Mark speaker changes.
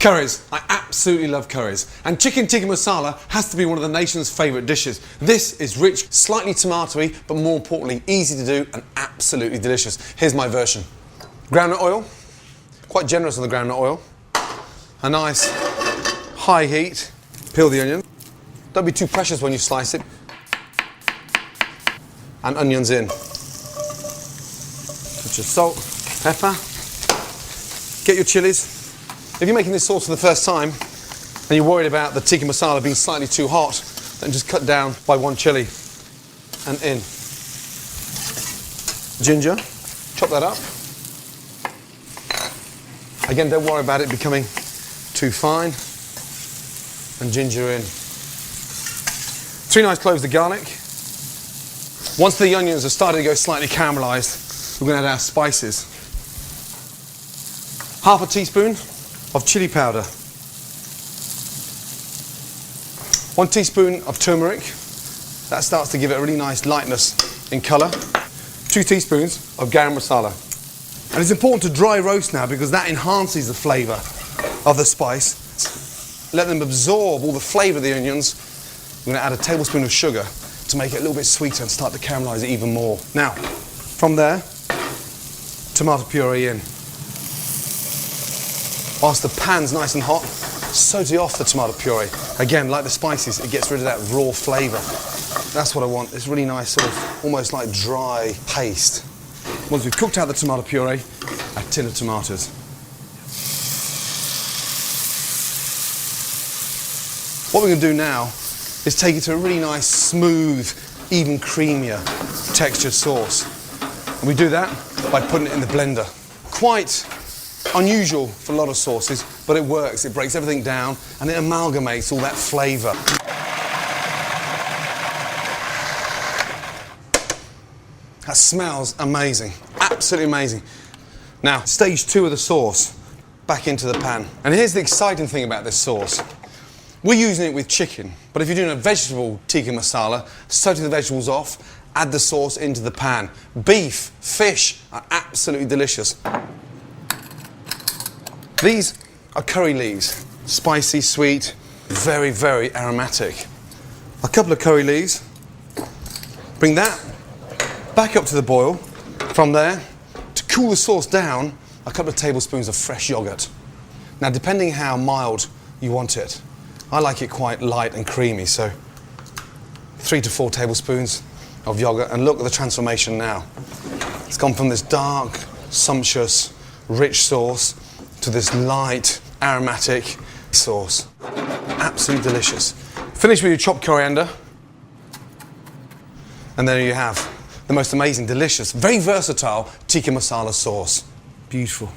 Speaker 1: Curries. I absolutely love curries. And chicken tikka masala has to be one of the nation's favourite dishes. This is rich, slightly tomatoey, but more importantly, easy to do and absolutely delicious. Here's my version. Groundnut oil. Quite generous on the groundnut oil. A nice high heat. Peel the onion. Don't be too precious when you slice it. And onions in. Put your salt, pepper. Get your chilies. If you're making this sauce for the first time and you're worried about the tikka masala being slightly too hot, then just cut down by one chili and in. Ginger, chop that up. Again, don't worry about it becoming too fine. And ginger in. 3 nice cloves of garlic. Once the onions are starting to go slightly caramelised, we're going to add our spices. Half a teaspoon of chili powder, 1 teaspoon of turmeric, that starts to give it a really nice lightness in colour, 2 teaspoons of garam masala. And it's important to dry roast now because that enhances the flavour of the spice. Let them absorb all the flavour of the onions. I'm going to add a tablespoon of sugar to make it a little bit sweeter and start to caramelise it even more. Now, from there, tomato puree in. Whilst the pan's nice and hot, soak off the tomato puree. Again, like the spices, it gets rid of that raw flavour. That's what I want, this really nice sort of, almost like dry paste. Once we've cooked out the tomato puree, a tin of tomatoes. What we're going to do now is take it to a really nice, smooth, even creamier textured sauce. And we do that by putting it in the blender. Quite unusual for a lot of sauces, but it works. It breaks everything down and it amalgamates all that flavour. That smells amazing, absolutely amazing. Now, stage 2 of the sauce, back into the pan. And here's the exciting thing about this sauce. We're using it with chicken, but if you're doing a vegetable tikka masala, soak the vegetables off, add the sauce into the pan. Beef, fish are absolutely delicious. These are curry leaves, spicy, sweet, very, very aromatic. A couple of curry leaves. Bring that back up to the boil. From there, to cool the sauce down, a couple of tablespoons of fresh yogurt. Now, depending how mild you want it, I like it quite light and creamy, so 3 to 4 tablespoons of yogurt, and look at the transformation now. It's gone from this dark, sumptuous, rich sauce to this light, aromatic sauce. Absolutely delicious. Finish with your chopped coriander. And there you have the most amazing, delicious, very versatile tikka masala sauce. Beautiful.